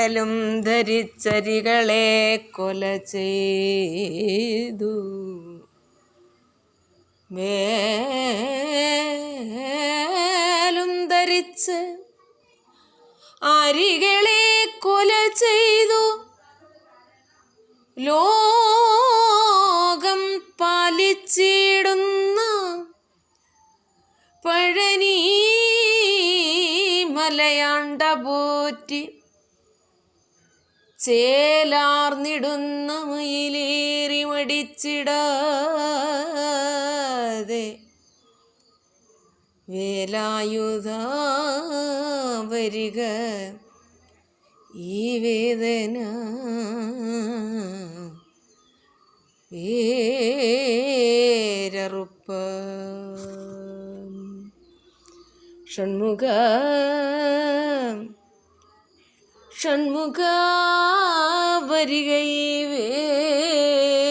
വേലും ധരിച്ചരികളെ കൊല ചെയ്തു. വേലും ധരിച്ച് അരികളെ കൊല ചെയ്തു. ലോകം പാലിച്ചിടുന്ന പഴനി മലയാണ്ട പോറ്റി ചേലാർന്നിടുന്ന മയിലേറി മടിച്ചിടാതെ വേലായുധ വരിക ഈ വേദന വേരറുപ്പ. ഷൺമുഖ ഷൺമുഖ വരിക ഈ വേദന